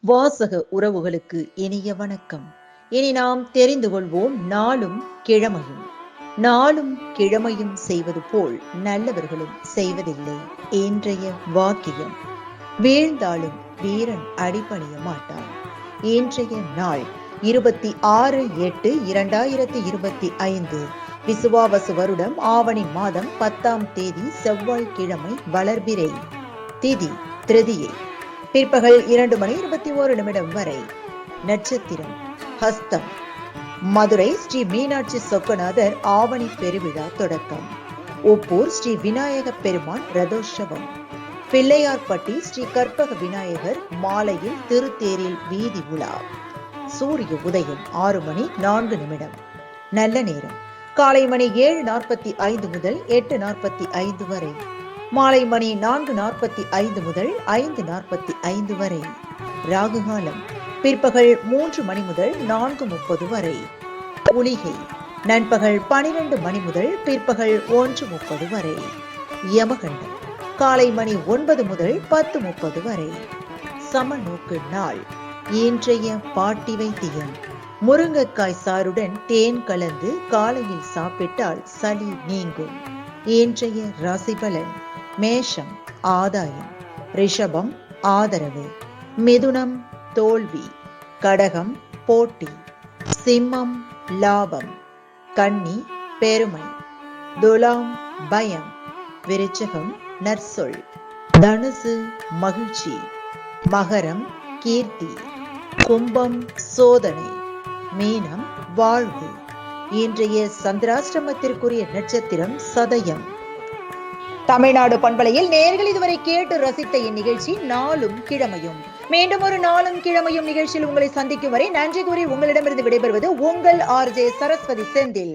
வாசக உறவுகளுக்கு இனிய வணக்கம். இனி நாம் தெரிந்து கொள்வோம் நாளும் கிழமையும். நாளும் கிழமையும் செய்வது போல் நல்லவர்களும் செய்வதில்லை. இன்றைய வாக்கியம்: வீழ்ந்தாலும் வீரன் அடிபணிய மாட்டான். இன்றைய நாள் 26/8/2025 விசுவாவசு வருடம் ஆவணி மாதம் 10ஆம் தேதி செவ்வாய்க்கிழமை. வளர்பிறை. திதி திருதியை. பிற்பகல் 2:21 வரை. நட்சத்திரம் ஹஸ்தம். மதுரை ஸ்ரீ மீனாட்சி சொக்கநாதர் ஆவணி பெருவிழா தொடக்கம். உப்பூர் ஸ்ரீ விநாயக பெருமான் ரதோற்சவம். பிள்ளையார்பட்டி ஸ்ரீ கற்பக விநாயகர் மாலையில் திருத்தேரில் வீதி உலா. சூரிய உதயம் 6:04. நல்ல நேரம் காலை மணி 7:45 முதல் 8:45 வரை. மாலை மணி 4:45 முதல் 5:45 வரை. ராகுகாலம் பிற்பகல் 3 மணி முதல் 4:30 வரை. குளிகை நண்பகல் 12 மணி முதல் பிற்பகல் 1:30 வரை. யமகண்டம் காலை மணி 9 முதல் 10:30 வரை. சமநோக்கு நாள். இன்றைய பாட்டி வைத்தியம்: முருங்கைக்காய் சாறுடன் தேன் கலந்து காலையில் சாப்பிட்டால் சளி நீங்கும். இன்றைய ராசி பலன்: மேஷம் ஆதாயம், ரிஷபம் ஆதரவு, மிதுனம் தோல்வி, கடகம் போட்டி, சிம்மம் லாபம், கன்னி பெருமை, துலாம் பயம், விருச்சகம் நற்சொல், தனுசு மகிழ்ச்சி, மகரம் கீர்த்தி, கும்பம் சோதனை, மீனம் வாழ்வு. இன்றைய சந்திராஷ்டமத்திற்குரிய நட்சத்திரம் சதயம். தமிழ்நாடு பண்பலையில் நேயர்கள் இதுவரை கேட்டு ரசித்த இந்நிகழ்ச்சி நாளும் கிழமையும். மீண்டும் ஒரு நாளும் கிழமையும் நிகழ்ச்சியில் உங்களை சந்திக்கும் வரை நன்றி கூறி உங்களிடமிருந்து விடைபெறுவது உங்கள் RJ சரஸ்வதி செந்தில்.